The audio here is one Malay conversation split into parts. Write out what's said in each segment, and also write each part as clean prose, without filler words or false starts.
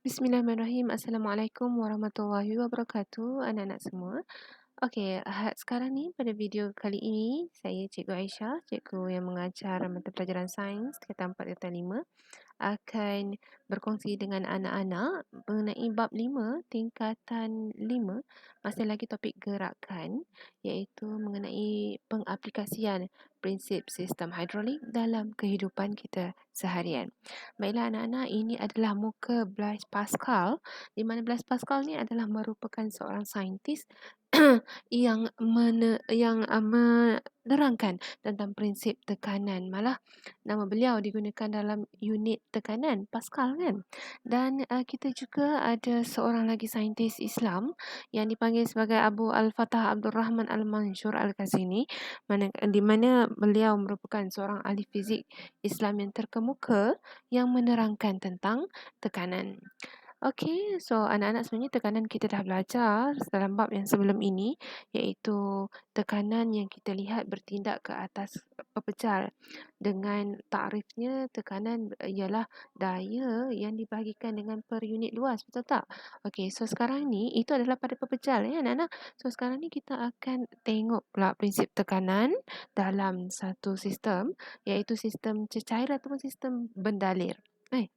Bismillahirrahmanirrahim. Assalamualaikum warahmatullahi wabarakatuh, anak-anak semua. Okey, sekarang ni pada video kali ini, saya Cikgu Aisyah, cikgu yang mengajar mata pelajaran sains tingkatan 4 tingkatan 5, akan berkongsi dengan anak-anak mengenai bab 5 tingkatan 5, masih lagi topik gerakan, iaitu mengenai pengaplikasian prinsip sistem hidrolik dalam kehidupan kita seharian. Baiklah anak-anak, ini adalah muka Blaise Pascal, di mana Blaise Pascal ni adalah merupakan seorang saintis yang menerangkan tentang prinsip tekanan. Malah nama beliau digunakan dalam unit tekanan, Pascal kan. Dan kita juga ada seorang lagi saintis Islam yang dipanggil sebagai Abu Al-Fatah Abdul Rahman Al-Mansur Al-Kazini, di mana beliau merupakan seorang ahli fizik Islam yang terkemuka yang menerangkan tentang tekanan. Okey, so anak-anak sebenarnya tekanan kita dah belajar dalam bab yang sebelum ini, iaitu tekanan yang kita lihat bertindak ke atas pepejal. Dengan takrifnya, tekanan ialah daya yang dibahagikan dengan per unit luas, betul tak? Okey, so sekarang ni itu adalah pada pepejal ya anak-anak. So sekarang ni kita akan tengok pula prinsip tekanan dalam satu sistem, iaitu sistem cecair ataupun sistem bendalir.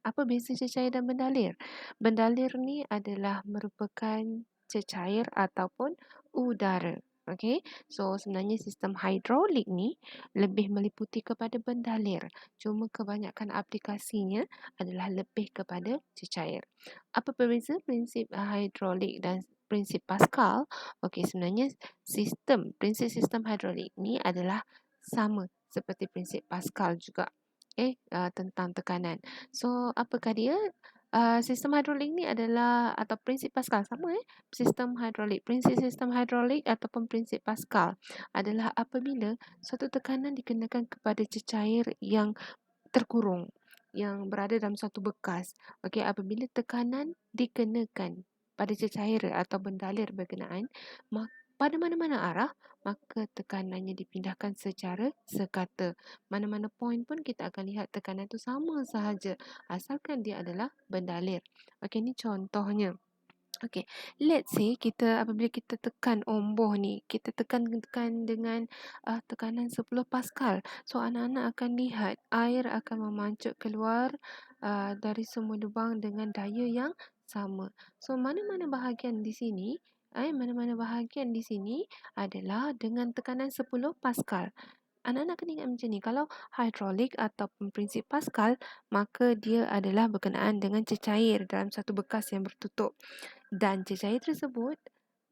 Apa beza cecair dan bendalir? Bendalir ni adalah merupakan cecair ataupun udara. Okey, so sebenarnya sistem hidrolik ni lebih meliputi kepada bendalir. Cuma kebanyakan aplikasinya adalah lebih kepada cecair. Apa perbeza prinsip hidrolik dan prinsip Pascal? Okey, sebenarnya prinsip sistem hidrolik ni adalah sama seperti prinsip Pascal juga. Tentang tekanan. So, apakah dia? Sistem hidrolik ni adalah atau prinsip Pascal sama sistem hidrolik. Prinsip sistem hidrolik ataupun prinsip Pascal adalah apabila suatu tekanan dikenakan kepada cecair yang terkurung, yang berada dalam suatu bekas. Okey, apabila tekanan dikenakan pada cecair atau bendalir berkenaan, pada mana-mana arah, maka tekanannya dipindahkan secara sekata. Mana-mana poin pun kita akan lihat tekanan itu sama sahaja, asalkan dia adalah bendalir. Okey, ini contohnya. Okey, let's say apabila kita tekan omboh ni, kita tekan dengan tekanan 10 Pascal. So anak-anak akan lihat air akan memancut keluar dari semua lubang dengan daya yang sama. So mana-mana bahagian di sini adalah dengan tekanan 10 Pascal. Anak-anak kena ingat macam ni, kalau hidrolik ataupun prinsip Pascal, maka dia adalah berkenaan dengan cecair dalam satu bekas yang bertutup. Dan cecair tersebut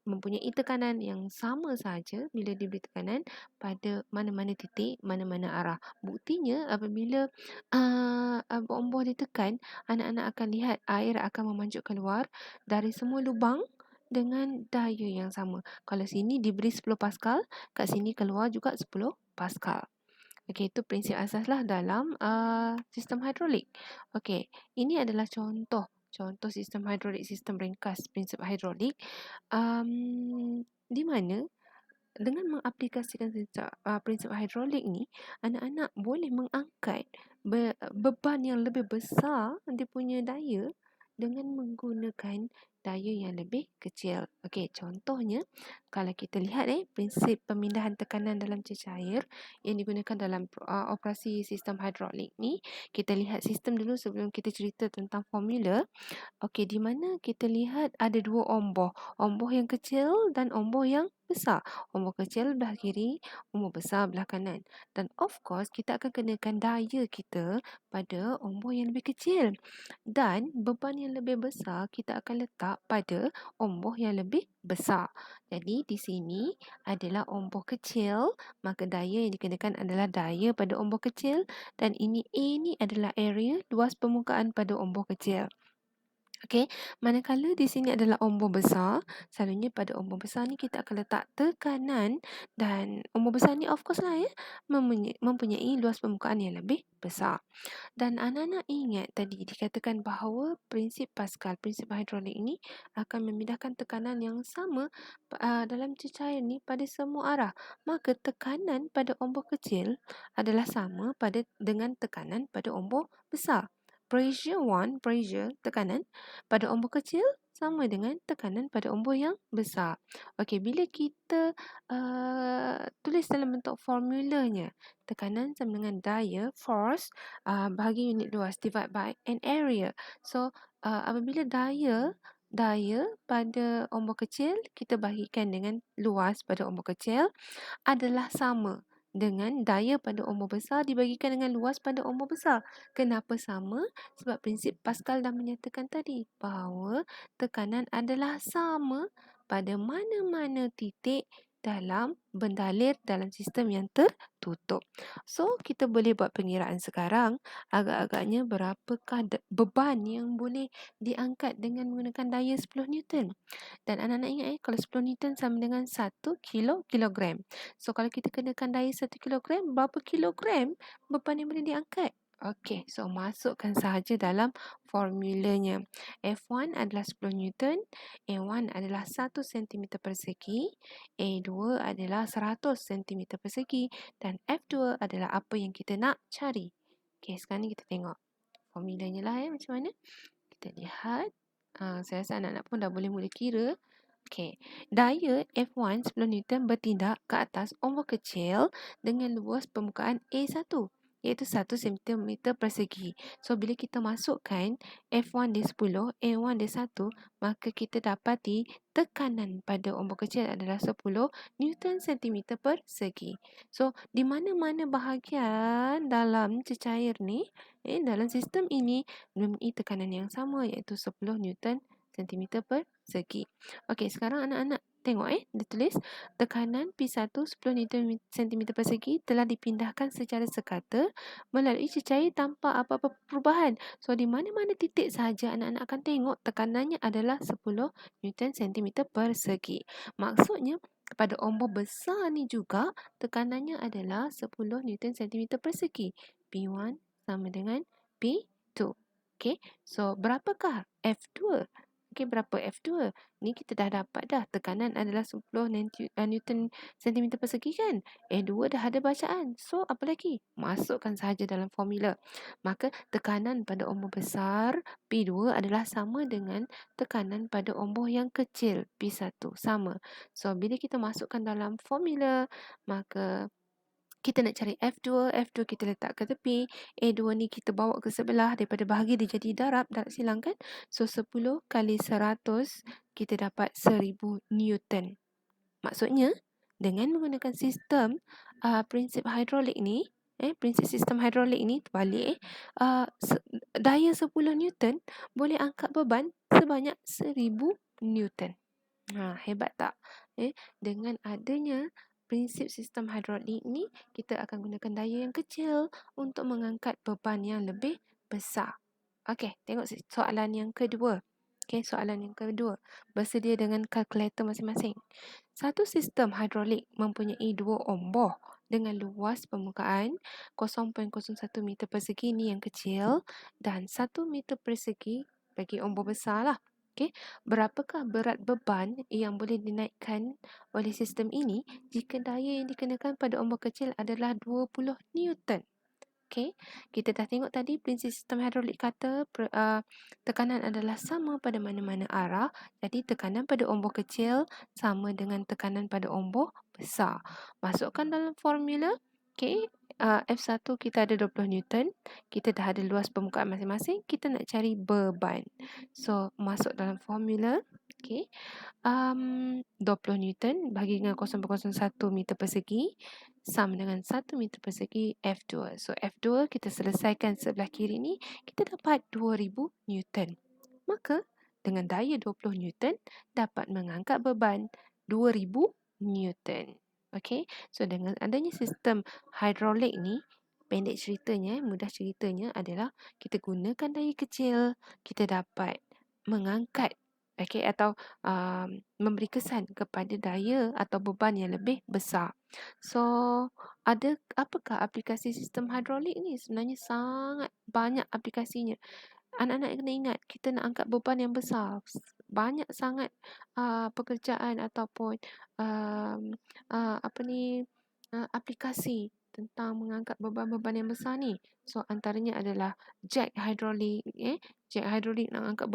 mempunyai tekanan yang sama saja bila diberi tekanan pada mana-mana titik, mana-mana arah. Buktinya apabila bomba ditekan, anak-anak akan lihat air akan memancut keluar dari semua lubang dengan daya yang sama. Kalau sini diberi 10 Pascal, kat sini keluar juga 10 Pascal. Okey, itu prinsip asaslah dalam sistem hidrolik. Okey, ini adalah contoh sistem hidrolik, sistem ringkas prinsip hidrolik, di mana dengan mengaplikasikan prinsip hidrolik ni, anak-anak boleh mengangkat beban yang lebih besar dia punya daya dengan menggunakan daya yang lebih kecil. Okey, contohnya kalau kita lihat prinsip pemindahan tekanan dalam cecair yang digunakan dalam operasi sistem hidrolik ni, kita lihat sistem dulu sebelum kita cerita tentang formula. Okey, di mana kita lihat ada dua omboh. Omboh yang kecil dan omboh yang besar. Omboh kecil belah kiri, omboh besar belah kanan. Dan of course, kita akan kenakan daya kita pada omboh yang lebih kecil. Dan beban yang lebih besar, kita akan letak pada omboh yang lebih besar. Jadi, di sini adalah omboh kecil, maka daya yang dikenakan adalah daya pada omboh kecil. Dan ini A ni adalah area luas permukaan pada omboh kecil. Okey, manakala di sini adalah omboh besar, selalunya pada omboh besar ni kita akan letak tekanan, dan omboh besar ni of course lah mempunyai luas permukaan yang lebih besar. Dan anak-anak ingat tadi dikatakan bahawa prinsip Pascal, prinsip hidrolik ini akan memindahkan tekanan yang sama dalam cecair ni pada semua arah. Maka tekanan pada omboh kecil adalah sama dengan tekanan pada omboh besar. pressure, tekanan pada ombak kecil sama dengan tekanan pada ombak yang besar. Okey, bila kita tulis dalam bentuk formulanya, tekanan sama dengan daya, force, bahagi unit luas, divide by an area. So, apabila daya pada ombak kecil, kita bahagikan dengan luas pada ombak kecil, adalah sama dengan daya pada ombak besar dibagikan dengan luas pada ombak besar. Kenapa sama? Sebab prinsip Pascal dah menyatakan tadi bahawa tekanan adalah sama pada mana-mana titik dalam bendalir dalam sistem yang tertutup. So, kita boleh buat pengiraan sekarang. Agak-agaknya berapakah beban yang boleh diangkat dengan menggunakan daya 10 Newton? Dan anak-anak ingat kalau 10 Newton sama dengan 1 kilogram. So kalau kita kenakan daya 1 kilogram, berapa kilogram beban yang boleh diangkat? Okey, so masukkan sahaja dalam formulanya. F1 adalah 10 Newton, A1 adalah 1 cm persegi, A2 adalah 100 cm persegi dan F2 adalah apa yang kita nak cari. Okey, sekarang ni kita tengok formulanya lah macam mana. Kita lihat. Saya rasa anak-anak pun dah boleh mula kira. Okey, daya F1 10 Newton bertindak ke atas ombak kecil dengan luas permukaan A1 iaitu 1 cm persegi. So bila kita masukkan F1 dia 10, A1 dia 1, maka kita dapati tekanan pada ombak kecil adalah 10 Newton cm persegi. So di mana-mana bahagian dalam cecair ni, dalam sistem ini mempunyai tekanan yang sama iaitu 10 Newton cm persegi. Okey, sekarang anak-anak tengok dia tulis tekanan P1 10 Newton cm persegi telah dipindahkan secara sekata melalui cecair tanpa apa-apa perubahan. So di mana-mana titik sahaja anak-anak akan tengok tekanannya adalah 10 Newton cm persegi. Maksudnya pada ombak besar ni juga tekanannya adalah 10 Newton cm persegi. P1 sama dengan P2. Okey, so berapakah F2? Okey, berapa F2? Ni kita dah dapat dah. Tekanan adalah 10 Newton cm persegi kan? A2 dah ada bacaan. So, apa lagi? Masukkan sahaja dalam formula. Maka, tekanan pada ombak besar P2 adalah sama dengan tekanan pada ombak yang kecil P1. Sama. So, bila kita masukkan dalam formula, maka kita nak cari F2 kita letak ke tepi, A2 ni kita bawa ke sebelah, daripada bahagi dia jadi darab silang kan. So 10 kali 100 kita dapat 1000 Newton. Maksudnya dengan menggunakan sistem prinsip hidrolik ni, prinsip sistem hidrolik ni terbalik, daya 10 Newton boleh angkat beban sebanyak 1000 Newton. Hebat tak? Dengan adanya prinsip sistem hidrolik ni, kita akan gunakan daya yang kecil untuk mengangkat beban yang lebih besar. Okey, tengok soalan yang kedua. Okey, soalan yang kedua. Bersedia dengan kalkulator masing-masing. Satu sistem hidrolik mempunyai dua ombak dengan luas permukaan 0.01 meter persegi ni yang kecil dan 1 meter persegi bagi ombak besar lah. Okey, berapakah berat beban yang boleh dinaikkan oleh sistem ini jika daya yang dikenakan pada ombak kecil adalah 20 Newton? Okey, kita dah tengok tadi prinsip sistem hidrolik kata tekanan adalah sama pada mana-mana arah. Jadi tekanan pada ombak kecil sama dengan tekanan pada ombak besar. Masukkan dalam formula. Okey, F1 kita ada 20 Newton. Kita dah ada luas permukaan masing-masing. Kita nak cari beban. So, masuk dalam formula. Okey, 20 Newton bagi dengan 0.01 meter persegi sama dengan 1 meter persegi F2. So, F2 kita selesaikan sebelah kiri ni, kita dapat 2000 Newton. Maka, dengan daya 20 Newton dapat mengangkat beban 2000 Newton. Okey, so dengan adanya sistem hidrolik ni, pendek ceritanya, mudah ceritanya adalah kita gunakan daya kecil, kita dapat mengangkat atau memberi kesan kepada daya atau beban yang lebih besar. So, apakah aplikasi sistem hidrolik ni? Sebenarnya sangat banyak aplikasinya. Anak-anak kena ingat, kita nak angkat beban yang besar. Banyak sangat pekerjaan ataupun aplikasi tentang mengangkat beban-beban yang besar ni. So antaranya adalah jack hidrolik. Jack hidrolik nak angkat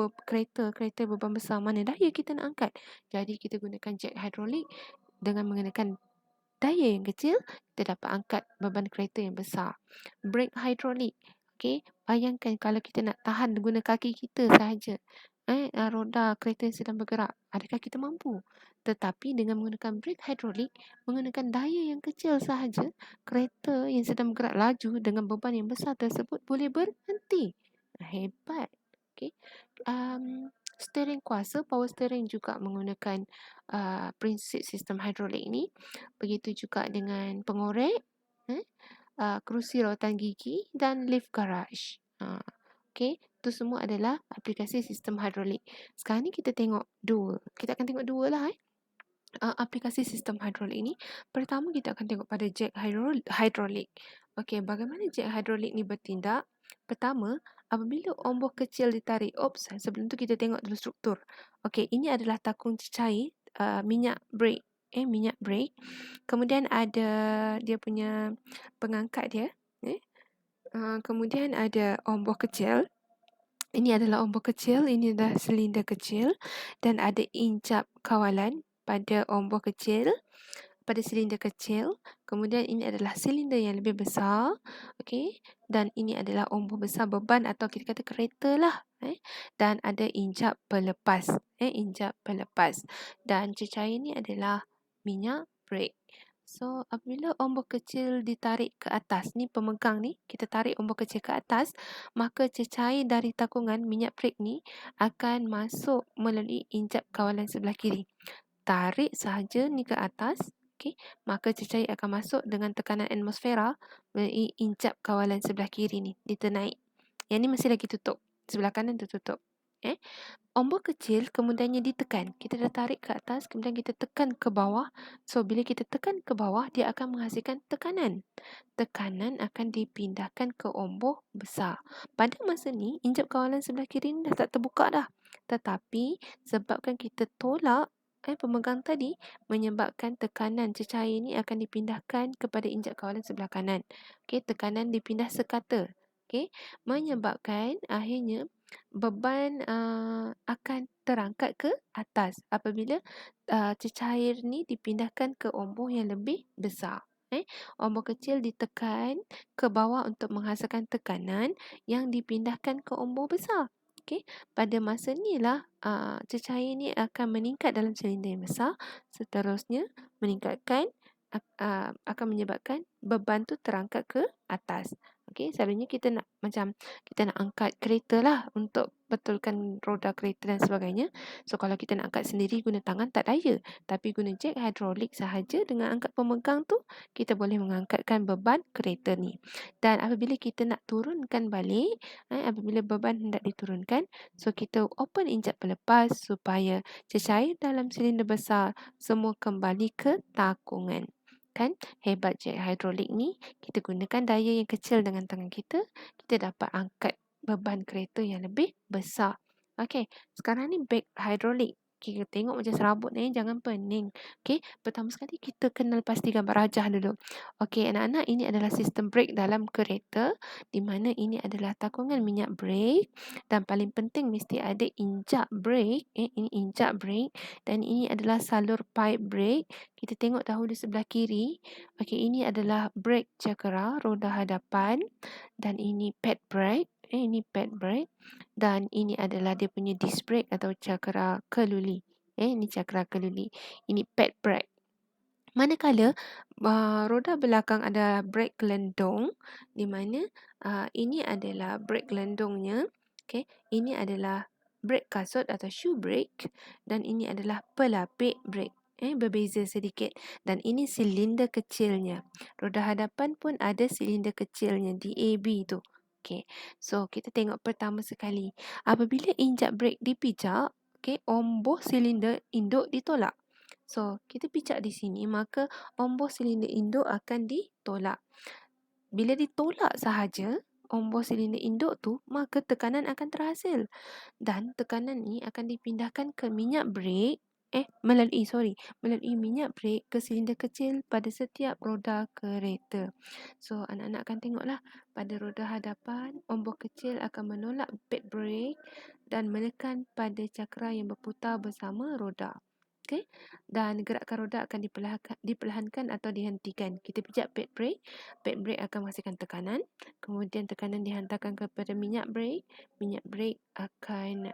kereta beban besar, mana daya kita nak angkat. Jadi kita gunakan jack hidrolik dengan menggunakan daya yang kecil, kita dapat angkat beban kereta yang besar. Brake hidrolik. Okey, bayangkan kalau kita nak tahan guna kaki kita sahaja. Roda kereta yang sedang bergerak, adakah kita mampu? Tetapi dengan menggunakan brake hidrolik, menggunakan daya yang kecil sahaja, kereta yang sedang bergerak laju dengan beban yang besar tersebut boleh berhenti. Hebat. Okey. Steering kuasa, power steering juga menggunakan prinsip sistem hidrolik ni. Begitu juga dengan pengorek, kerusi rawatan gigi dan lift garage. Okey, itu semua adalah aplikasi sistem hidrolik. Sekarang ni kita tengok dua. Kita akan tengok dua lah aplikasi sistem hidrolik ni. Pertama kita akan tengok pada jack hidrolik. Okey, bagaimana jack hidrolik ni bertindak? Pertama, apabila ombak kecil ditarik. Sebelum tu kita tengok dulu struktur. Okey, ini adalah takung cecair minyak brake. Minyak brake. Kemudian ada dia punya pengangkat dia. Kemudian ada ombak kecil. Ini adalah ombak kecil, ini adalah silinder kecil dan ada incap kawalan pada ombak kecil, pada silinder kecil. Kemudian ini adalah silinder yang lebih besar, okey. Dan ini adalah ombak besar beban atau kita kata kereta lah. Dan ada incap pelepas, incap pelepas. Dan cecair ini adalah minyak brake. So, apabila ombak kecil ditarik ke atas, ni pemegang ni, kita tarik ombak kecil ke atas, maka cecair dari takungan minyak brake ni akan masuk melalui incap kawalan sebelah kiri. Tarik sahaja ni ke atas, okey, maka cecair akan masuk dengan tekanan atmosfera melalui incap kawalan sebelah kiri ni, dia ternaik. Yang ni mesti lagi tutup, sebelah kanan tertutup. Ombak kecil kemudiannya ditekan. Kita dah tarik ke atas, kemudian kita tekan ke bawah. So, bila kita tekan ke bawah, dia akan menghasilkan tekanan. Tekanan akan dipindahkan ke ombak besar. Pada masa ni, incap kawalan sebelah kiri ni dah tak terbuka dah. Tetapi, sebabkan kita tolak pemegang tadi, menyebabkan tekanan cecair ni akan dipindahkan kepada incap kawalan sebelah kanan. Okey, tekanan dipindah sekata. Okey, menyebabkan akhirnya beban akan terangkat ke atas apabila cecair ni dipindahkan ke ombak yang lebih besar. Ombak kecil ditekan ke bawah untuk menghasilkan tekanan yang dipindahkan ke ombak besar. Okey, pada masa inilah cecair ni akan meningkat dalam silinder yang besar, seterusnya meningkatkan akan menyebabkan beban tu terangkat ke atas. Okey, selalunya kita nak angkat kereta lah untuk betulkan roda kereta dan sebagainya. So, kalau kita nak angkat sendiri guna tangan tak daya. Tapi guna jack hidrolik sahaja dengan angkat pemegang tu, kita boleh mengangkatkan beban kereta ni. Dan apabila kita nak turunkan balik, apabila beban hendak diturunkan, so kita open incap pelepas supaya cecair dalam silinder besar semua kembali ke takungan. Kan hebat jack hidrolik ni, kita gunakan daya yang kecil dengan tangan kita, kita dapat angkat beban kereta yang lebih besar. Okey, sekarang ni brake hidrolik. Kita tengok macam serabut ni, jangan pening. Okey, pertama sekali kita kenal pasti gambar rajah dulu. Okey, anak-anak, ini adalah sistem brake dalam kereta, di mana ini adalah takungan minyak brake dan paling penting mesti ada incap brake. Ini incap brake dan ini adalah salur pipe brake. Kita tengok dahulu sebelah kiri. Okey, ini adalah brake cakera roda hadapan dan ini pad brake. Ini pad brake dan ini adalah dia punya disc brake atau cakera keluli. Ini cakera keluli. Ini pad brake. Manakala roda belakang ada brake gelendong, di mana ini adalah brake gelendongnya. Okay, ini adalah brake kasut atau shoe brake dan ini adalah pelapik brake. Berbeza sedikit dan ini silinder kecilnya. Roda hadapan pun ada silinder kecilnya DAB tu. Okay, so kita tengok pertama sekali. Apabila injak brake dipijak, ombak silinder induk ditolak. So, kita pijak di sini, maka ombak silinder induk akan ditolak. Bila ditolak sahaja, ombak silinder induk tu, maka tekanan akan terhasil. Dan tekanan ni akan dipindahkan ke minyak brake melalui minyak brake ke silinder kecil pada setiap roda kereta. So, anak-anak akan tengoklah pada roda hadapan, ombak kecil akan menolak pad brake dan menekan pada cakra yang berputar bersama roda. Okey, dan gerakan roda akan diperlahankan atau dihentikan. Kita pijak pad brake akan menghasilkan tekanan, kemudian tekanan dihantarkan kepada minyak brake akan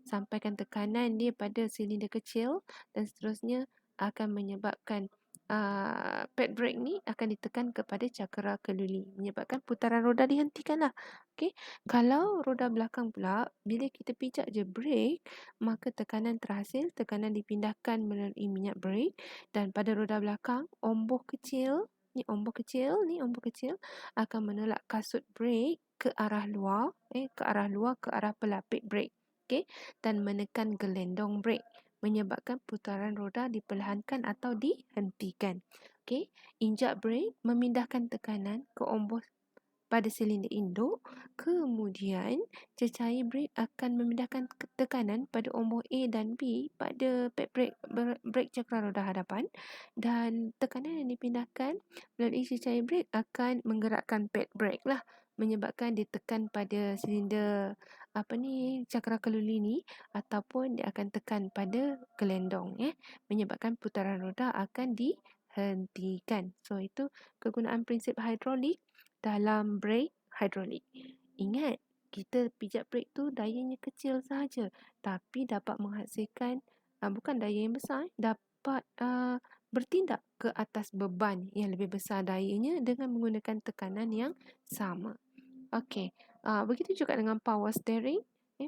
sampaikan tekanan dia pada silinder kecil dan seterusnya akan menyebabkan pad brake ni akan ditekan kepada cakra keluli, menyebabkan putaran roda dihentikanlah. Okey, kalau roda belakang pula, bila kita pijak je brake, maka tekanan terhasil, tekanan dipindahkan melalui minyak brake dan pada roda belakang, ombak kecil akan menolak kasut brake ke arah luar, ke arah pelapik brake. Okey, dan menekan gelendong brake, menyebabkan putaran roda diperlahankan atau dihentikan. Okey, injak brake memindahkan tekanan ke ombak pada silinder induk, kemudian cecair brake akan memindahkan tekanan pada ombak A dan B pada pad brake cakra roda hadapan, dan tekanan yang dipindahkan melalui cecair brake akan menggerakkan pad brake lah, menyebabkan ditekan pada silinder cakra keluli ni, ataupun dia akan tekan pada gelendong, menyebabkan putaran roda akan dihentikan. So itu kegunaan prinsip hidrolik dalam brake hidrolik. Ingat, kita pijak brake tu dayanya kecil sahaja, tapi dapat menghasilkan bukan daya yang besar, dapat bertindak ke atas beban yang lebih besar dayanya dengan menggunakan tekanan yang sama. Okey, begitu juga dengan power steering.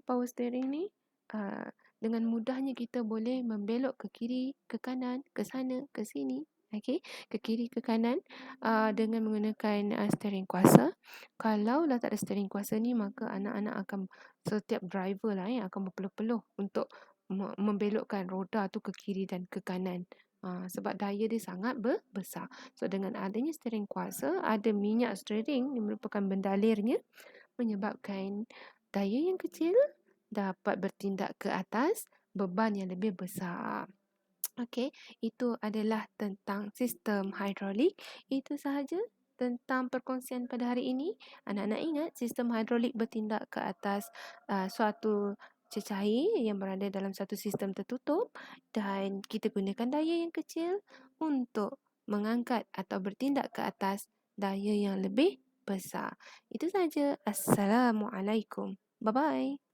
Power steering ni dengan mudahnya kita boleh membelok ke kiri, ke kanan, ke sana, ke sini. Okey, ke kiri, ke kanan dengan menggunakan steering kuasa. Kalau dah tak ada steering kuasa ni, maka anak-anak akan, setiap driver lah akan berpeluh-peluh untuk membelokkan roda tu ke kiri dan ke kanan. Sebab daya dia sangat besar. So dengan adanya steering kuasa, ada minyak steering yang merupakan bendalirnya, menyebabkan daya yang kecil dapat bertindak ke atas beban yang lebih besar. Okey, itu adalah tentang sistem hidrolik. Itu sahaja tentang perkongsian pada hari ini. Anak-anak ingat, sistem hidrolik bertindak ke atas suatu cecair yang berada dalam satu sistem tertutup, dan kita gunakan daya yang kecil untuk mengangkat atau bertindak ke atas daya yang lebih besar. Itu sahaja. Assalamualaikum. Bye-bye.